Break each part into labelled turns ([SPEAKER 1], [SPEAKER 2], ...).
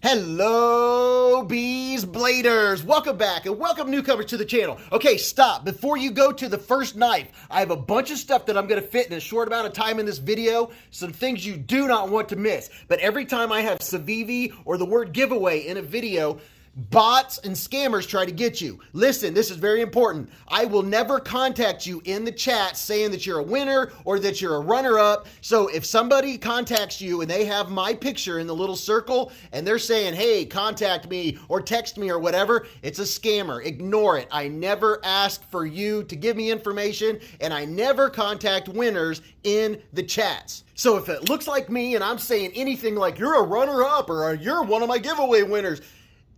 [SPEAKER 1] Hello, Beez Bladers. Welcome back and welcome newcomers to the channel. Okay, stop. Before you go to the first knife, I have a bunch of stuff that I'm going to fit in a short amount of time in this video. Some things you do not want to miss. But every time I have Civivi or the word giveaway in a video, bots and scammers try to get you. Listen, this is very important. I will never contact you in the chat saying that you're a winner or that you're a runner-up. So if somebody contacts you and they have my picture in the little circle and they're saying, hey, contact me or text me or whatever, it's a scammer. Ignore it. I never ask for you to give me information, and I never contact winners in the chats. So if it looks like me and I'm saying anything like you're a runner-up or you're one of my giveaway winners,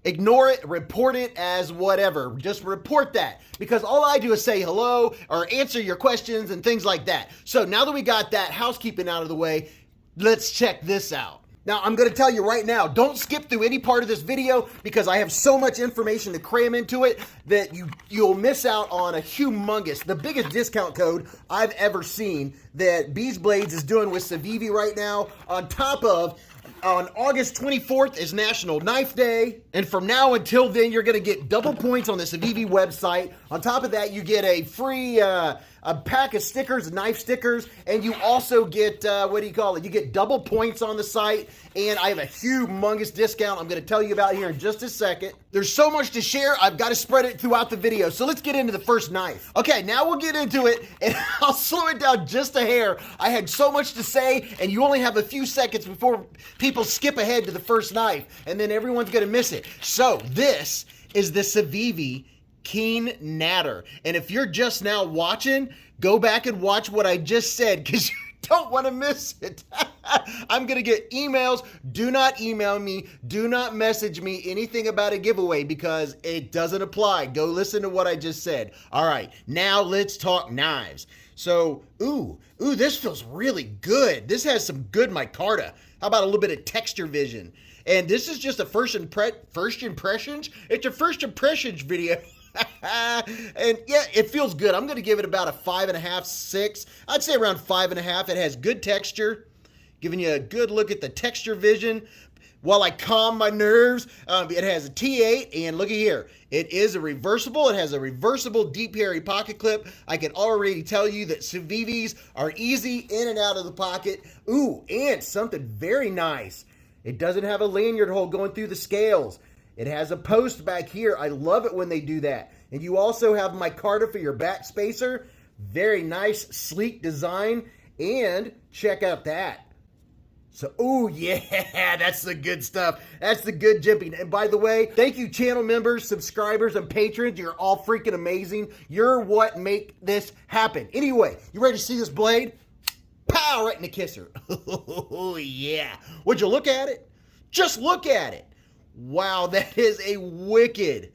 [SPEAKER 1] ignore it, report it as whatever. Just report that, because all I do is say hello or answer your questions and things like that. So now that we got that housekeeping out of the way, let's check this out. Now, I'm going to tell you right now, don't skip through any part of this video because I have so much information to cram into it that you'll miss out on a humongous, the biggest discount code I've ever seen that Beez Blades is doing with Civivi right now, on top of on August 24th is National Knife Day, and from now until then, you're going to get double points on the Civivi website. On top of that, you get a free a pack of stickers, knife stickers, and you also get, what do you call it? You get double points on the site, and I have a humongous discount I'm going to tell you about here in just a second. There's so much to share, I've got to spread it throughout the video, so let's get into the first knife. Okay, now we'll get into it, and I'll slow it down just a hair. I had so much to say, and you only have a few seconds before people skip ahead to the first knife, and then everyone's going to miss it. So this is the Civivi Keen Nadder. And if you're just now watching, go back and watch what I just said because you don't want to miss it. I'm going to get emails. Do not email me. Do not message me anything about a giveaway because it doesn't apply. Go listen to what I just said. All right, now let's talk knives. So, this feels really good. This has some good micarta. How about a little bit of texture vision? And this is just a first impressions. It's a first impressions video. And yeah, it feels good. I'm going to give it about a 5.5, 6. I'd say around 5.5. It has good texture, giving you a good look at the texture vision. While I calm my nerves, it has a T8, and looky here. It is a reversible. It has a reversible deep hairy pocket clip. I can already tell you that Civivis are easy in and out of the pocket. Ooh, and something very nice. It doesn't have a lanyard hole going through the scales. It has a post back here. I love it when they do that. And you also have micarta for your back spacer. Very nice, sleek design. And check out that. So, ooh, yeah, that's the good stuff. That's the good jimping. And by the way, thank you channel members, subscribers, and patrons. You're all freaking amazing. You're what make this happen. Anyway, you ready to see this blade? Pow, right in the kisser. Oh, yeah. Would you look at it? Just look at it. Wow, that is a wicked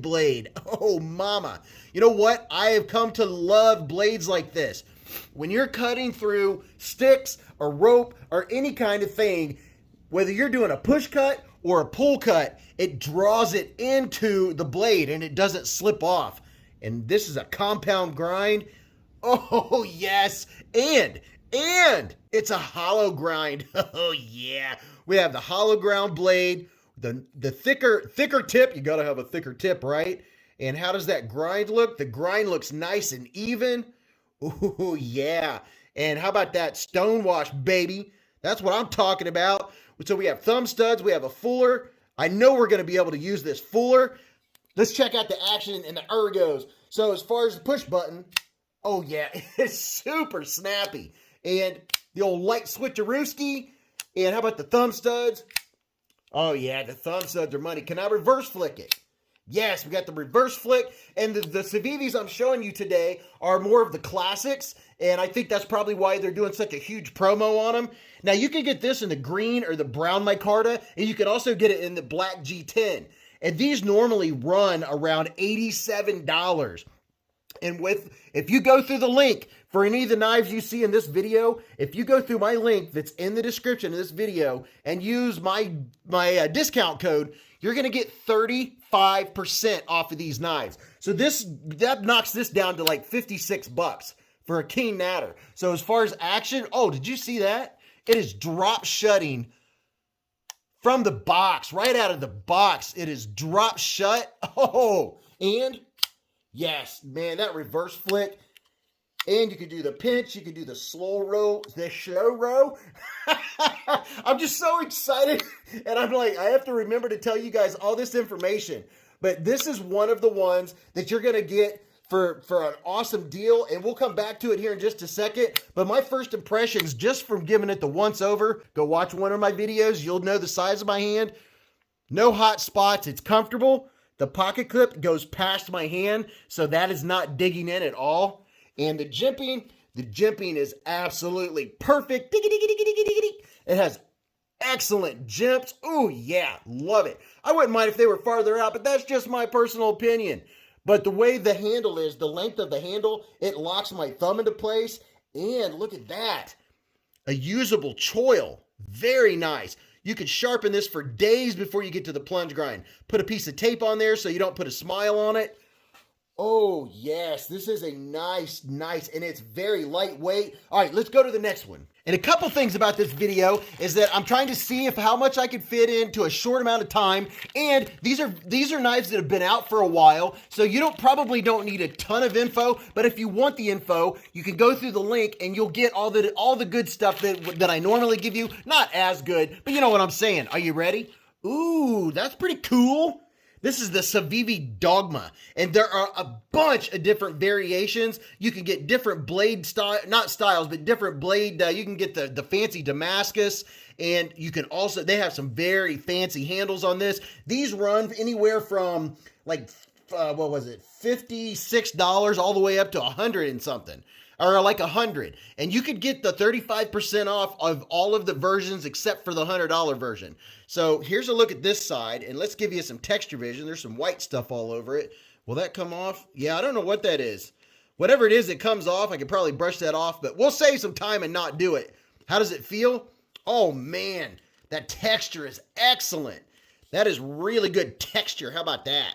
[SPEAKER 1] blade. Oh, mama. You know what? I have come to love blades like this. When you're cutting through sticks or rope or any kind of thing, whether you're doing a push cut or a pull cut, it draws it into the blade and it doesn't slip off. And this is a compound grind. Oh, yes. And it's a hollow grind. Oh, yeah. We have the hollow ground blade, the thicker tip. You got to have a thicker tip, right? And how does that grind look? The grind looks nice and even. Oh, yeah. And how about that stone wash, baby? That's what I'm talking about. So we have thumb studs. We have a fuller. I know we're going to be able to use this fuller. Let's check out the action and the ergos. So as far as the push button, oh, yeah, it's super snappy. And the old light switcherooski. And how about the thumb studs? Oh, yeah, the thumb studs are money. Can I reverse flick it? Yes, we got the reverse flick. And the Civivis I'm showing you today are more of the classics. And I think that's probably why they're doing such a huge promo on them. Now, you can get this in the green or the brown micarta. And you can also get it in the black G10. And these normally run around $87. And if you go through the link for any of the knives you see in this video, if you go through my link that's in the description of this video and use my discount code, you're going to get 35% off of these knives. So that knocks this down to like $56 for a Keen Nadder. So as far as action, oh, did you see that? It is drop shutting from the box, right out of the box. It is drop shut. Oh, and yes, man, that reverse flick. And you can do the pinch, you can do the slow roll, the slow roll. I'm just so excited. And I'm like, I have to remember to tell you guys all this information. But this is one of the ones that you're going to get for an awesome deal. And we'll come back to it here in just a second. But my first impressions, just from giving it the once over, go watch one of my videos. You'll know the size of my hand. No hot spots. It's comfortable. The pocket clip goes past my hand. So that is not digging in at all. And the jimping is absolutely perfect. It has excellent jimps. Oh yeah, love it. I wouldn't mind if they were farther out, but that's just my personal opinion. But the way the handle is, the length of the handle, it locks my thumb into place. And look at that. A usable choil. Very nice. You could sharpen this for days before you get to the plunge grind. Put a piece of tape on there so you don't put a smile on it. Oh, yes, this is a nice, and it's very lightweight. All right, let's go to the next one. And a couple things about this video is that I'm trying to see how much I can fit into a short amount of time. And these are knives that have been out for a while, so you probably don't need a ton of info. But if you want the info, you can go through the link and you'll get all the good stuff that I normally give you. Not as good, but you know what I'm saying. Are you ready? Ooh, that's pretty cool. This is the Civivi Dogma, and there are a bunch of different variations. You can get different blade style, not styles, but different blade. You can get the fancy Damascus, and you can also, they have some very fancy handles on this. These run anywhere from like, what was it, $56 all the way up to $100 and something. Or like $100, and you could get the 35% off of all of the versions except for the $100 version. So here's a look at this side, and let's give you some texture vision. There's some white stuff all over it. Will that come off? Yeah, I don't know what that is. Whatever it is, it comes off. I could probably brush that off, but we'll save some time and not do it. How does it feel? Oh man, that texture is excellent. That is really good texture. How about that?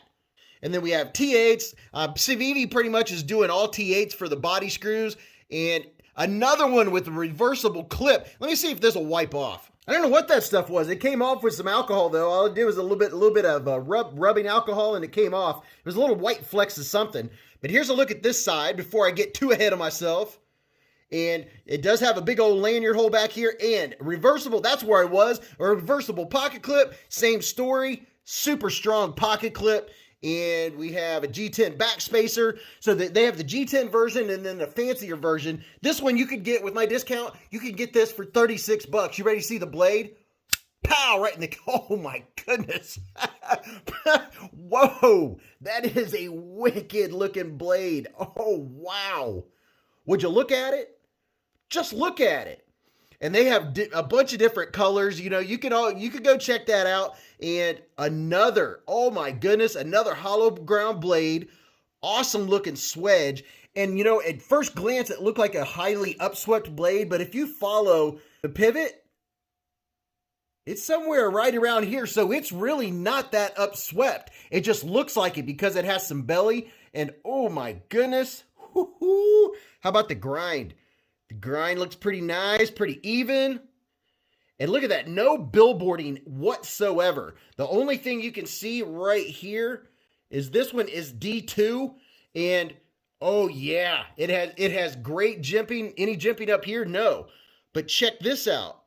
[SPEAKER 1] And then we have T8s. Civivi pretty much is doing all T8s for the body screws. And another one with a reversible clip. Let me see if this will wipe off. I don't know what that stuff was. It came off with some alcohol though. All it did was a little bit of rubbing alcohol and it came off. It was a little white flecks of something. But here's a look at this side before I get too ahead of myself. And it does have a big old lanyard hole back here and reversible. That's where I was. A reversible pocket clip. Same story. Super strong pocket clip. And we have a G10 backspacer. So they have the G10 version and then the fancier version. This one you could get with my discount. You could get this for $36. You ready to see the blade? Pow! Right in the... Oh my goodness. Whoa! That is a wicked looking blade. Oh wow. Would you look at it? Just look at it. And they have a bunch of different colors. You know, you could go check that out. And another, oh my goodness, another hollow ground blade. Awesome looking swedge. And you know, at first glance, it looked like a highly upswept blade. But if you follow the pivot, it's somewhere right around here. So it's really not that upswept. It just looks like it because it has some belly. And oh my goodness. Woo-hoo. How about the grind? The grind looks pretty nice, pretty even. And look at that, no billboarding whatsoever. The only thing you can see right here is this one is D2. And oh yeah, it has great jimping. Any jimping up here? No. But check this out.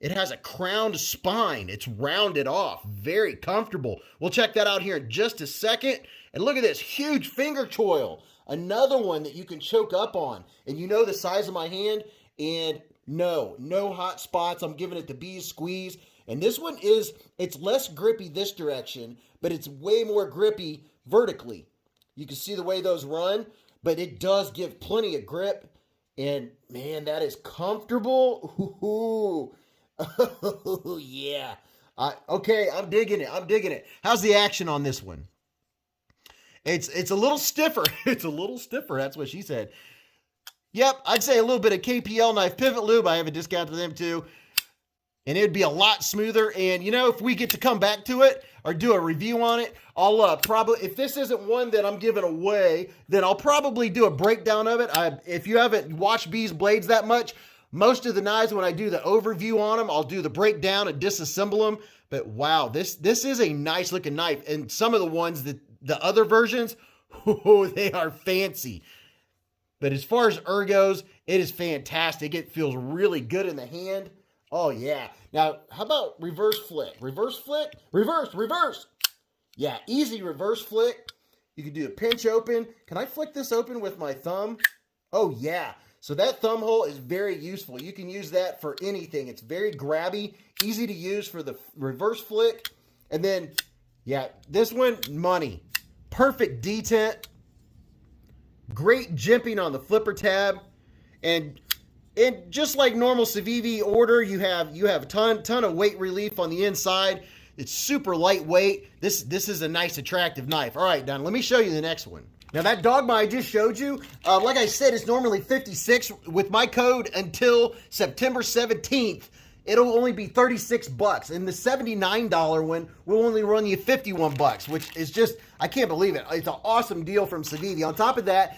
[SPEAKER 1] It has a crowned spine. It's rounded off. Very comfortable. We'll check that out here in just a second. And look at this huge finger choil. Another one that you can choke up on. And you know the size of my hand. And no hot spots. I'm giving it the Beez squeeze. And this one it's less grippy this direction, but it's way more grippy vertically. You can see the way those run, but it does give plenty of grip. And man, that is comfortable. Ooh. Oh, yeah. Okay, I'm digging it. How's the action on this one? It's a little stiffer. It's a little stiffer. That's what she said. Yep, I'd say a little bit of KPL knife pivot lube. I have a discount to them too. And it'd be a lot smoother. And you know, if we get to come back to it or do a review on it, I'll probably, if this isn't one that I'm giving away, then I'll probably do a breakdown of it. If you haven't watched Beez Blades that much, Most of the knives, when I do the overview on them, I'll do the breakdown and disassemble them. But wow, this is a nice looking knife. And some of the ones that the other versions, oh, they are fancy. But as far as ergos, it is fantastic. It feels really good in the hand. Oh yeah. Now, how about reverse flick? Reverse flick? Reverse. Yeah, easy reverse flick. You can do a pinch open. Can I flick this open with my thumb? Oh yeah. So that thumb hole is very useful. You can use that for anything. It's very grabby, easy to use for the reverse flick. And then, yeah, this one, money. Perfect detent. Great jimping on the flipper tab. And just like normal Civivi order, you have a ton of weight relief on the inside. It's super lightweight. This is a nice, attractive knife. All right, Don, let me show you the next one. Now that Dogma I just showed you, like I said, it's normally $56. With my code until September 17th, it'll only be $36. And the $79 one will only run you $51, which is just, I can't believe it. It's an awesome deal from Civivi. On top of that,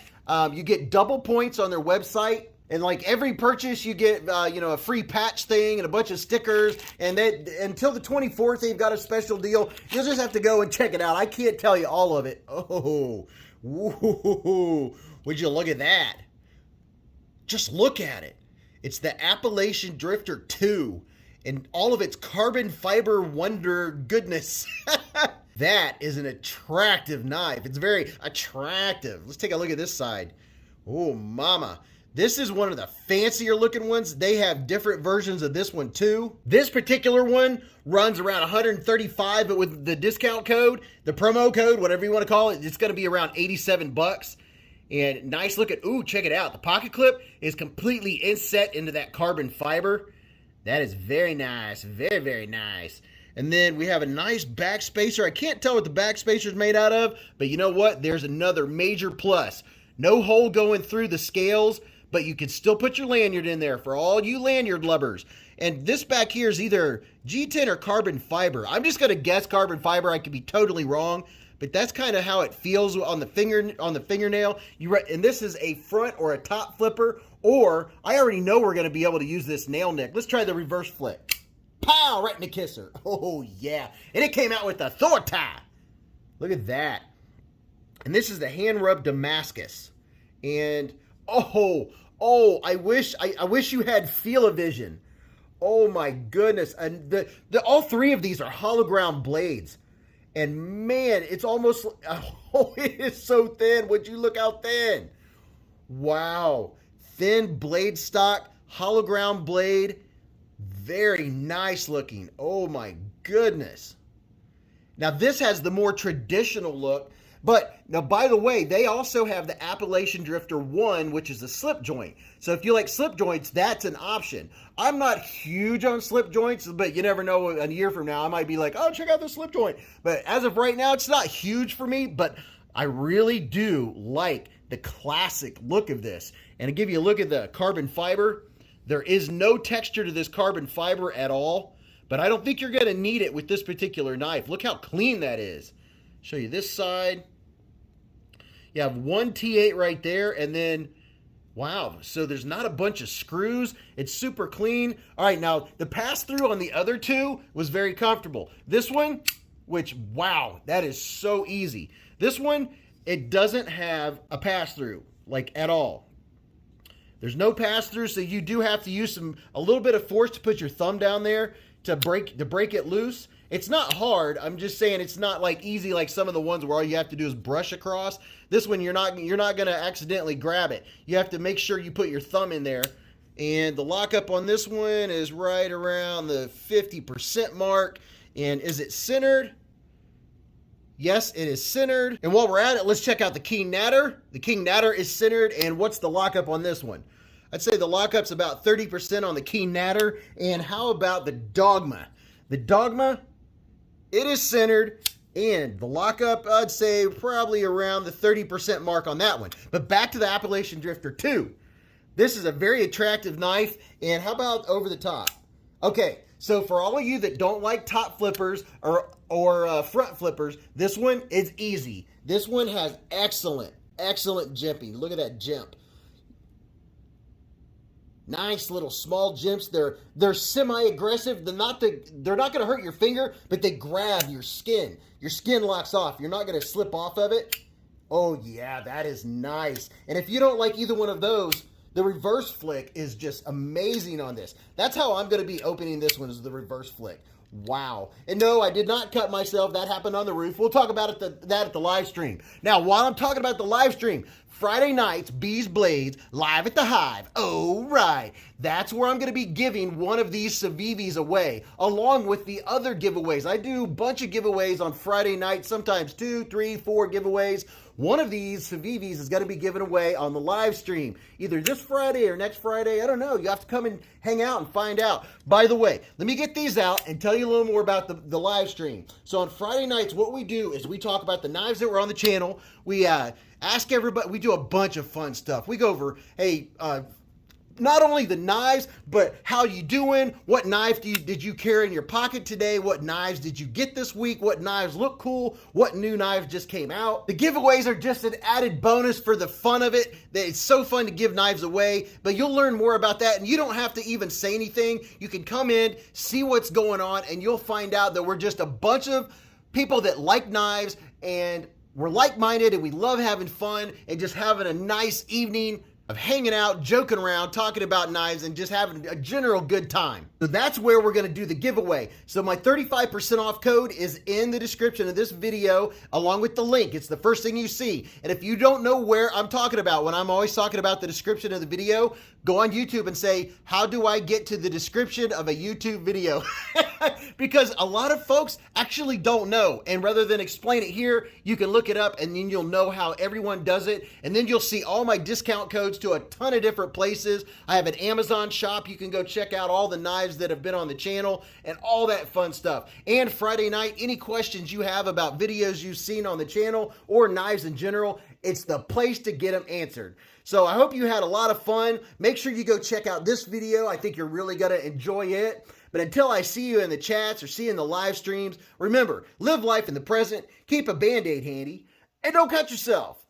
[SPEAKER 1] you get double points on their website. And like every purchase, you get, a free patch thing and a bunch of stickers. And until the 24th, they've got a special deal. You'll just have to go and check it out. I can't tell you all of it. Oh, woo, would you look at that? Just look at it. It's the Appalachian Drifter 2 and all of its carbon fiber wonder goodness. That is an attractive knife. It's very attractive. Let's take a look at this side. Oh, mama. This is one of the fancier looking ones. They have different versions of this one too. This particular one runs around $135, but with the discount code, the promo code, whatever you want to call it, it's going to be around $87. And nice looking, ooh, check it out. The pocket clip is completely inset into that carbon fiber. That is very nice, very, very nice. And then we have a nice back spacer. I can't tell what the back spacer is made out of, but you know what? There's another major plus. No hole going through the scales, but you can still put your lanyard in there for all you lanyard lovers. And this back here is either G10 or carbon fiber. I'm just going to guess carbon fiber. I could be totally wrong, but that's kind of how it feels on the fingernail. And this is a front or a top flipper, or I already know we're going to be able to use this nail nick. Let's try the reverse flick. Pow! Right in the kisser. Oh, yeah. And it came out with authority. Look at that. And this is the hand rub Damascus. And oh, I wish you had feel-o-vision. Oh my goodness. And all three of these are hologram blades. And man, it's almost, oh, it is so thin. Would you look how thin? Wow. Thin blade stock, hologram blade. Very nice looking. Oh my goodness. Now this has the more traditional look. But now, by the way, they also have the Appalachian Drifter 1, which is a slip joint. So if you like slip joints, that's an option. I'm not huge on slip joints, but you never know, a year from now, I might be like, oh, check out the slip joint. But as of right now, it's not huge for me, but I really do like the classic look of this. And to give you a look at the carbon fiber, there is no texture to this carbon fiber at all, but I don't think you're going to need it with this particular knife. Look how clean that is. Show you this side. You have one T8 right there, and then, wow, so there's not a bunch of screws. It's super clean. All right, now, the pass-through on the other two was very comfortable. This one, which, wow, that is so easy. This one, it doesn't have a pass-through, like, at all. There's no pass-through, so you do have to use a little bit of force to put your thumb down there to break it loose. It's not hard. I'm just saying it's not like easy like some of the ones where all you have to do is brush across. This one, you're not going to accidentally grab it. You have to make sure you put your thumb in there. And the lockup on this one is right around the 50% mark. And is it centered? Yes, it is centered. And while we're at it, let's check out the King Nadder. The King Nadder is centered. And what's the lockup on this one? I'd say the lockup's about 30% on the King Nadder. And how about the Dogma? The Dogma, it is centered, and the lockup, I'd say probably around the 30% mark on that one. But back to the Appalachian Drifter 2. This is a very attractive knife, and how about over the top? Okay, so for all of you that don't like top flippers or front flippers, this one is easy. This one has excellent jimping. Look at that jimp. Nice little small jimps. They're semi-aggressive. They're not going to hurt your finger, but they grab your skin. Your skin locks off. You're not going to slip off of it. Oh yeah, that is nice. And if you don't like either one of those, the reverse flick is just amazing on this. That's how I'm going to be opening this one, is the reverse flick. Wow. And no, I did not cut myself. That happened on the roof. We'll talk about that at the live stream. Now, while I'm talking about the live stream, Friday nights, Beez Blades, live at the Hive. Oh, right. That's where I'm going to be giving one of these Civivis away, along with the other giveaways. I do a bunch of giveaways on Friday night, sometimes 2, 3, 4 giveaways. One of these Civivis is going to be given away on the live stream, either this Friday or next Friday. I don't know. You have to come and hang out and find out. By the way, let me get these out and tell you a little more about the live stream. So on Friday nights, what we do is we talk about the knives that were on the channel. We ask everybody. We do a bunch of fun stuff. We go over, hey, not only the knives, but how you doing? What knife did you carry in your pocket today? What knives did you get this week? What knives look cool? What new knives just came out? The giveaways are just an added bonus for the fun of it. It's so fun to give knives away, but you'll learn more about that, and you don't have to even say anything. You can come in, see what's going on, and you'll find out that we're just a bunch of people that like knives, and we're like-minded, and we love having fun and just having a nice evening of hanging out, joking around, talking about knives, and just having a general good time. So that's where we're going to do the giveaway. So my 35% off code is in the description of this video, along with the link. It's the first thing you see. And if you don't know where I'm talking about, when I'm always talking about the description of the video, go on YouTube and say, how do I get to the description of a YouTube video? Because a lot of folks actually don't know. And rather than explain it here, you can look it up and then you'll know how everyone does it. And then you'll see all my discount codes to a ton of different places. I have an Amazon shop. You can go check out all the knives that have been on the channel and all that fun stuff. And Friday night, any questions you have about videos you've seen on the channel or knives in general, it's the place to get them answered. So I hope you had a lot of fun. Make sure you go check out this video. I think you're really going to enjoy it. But until I see you in the chats or see you in the live streams, remember, live life in the present, keep a Band-Aid handy, and don't cut yourself.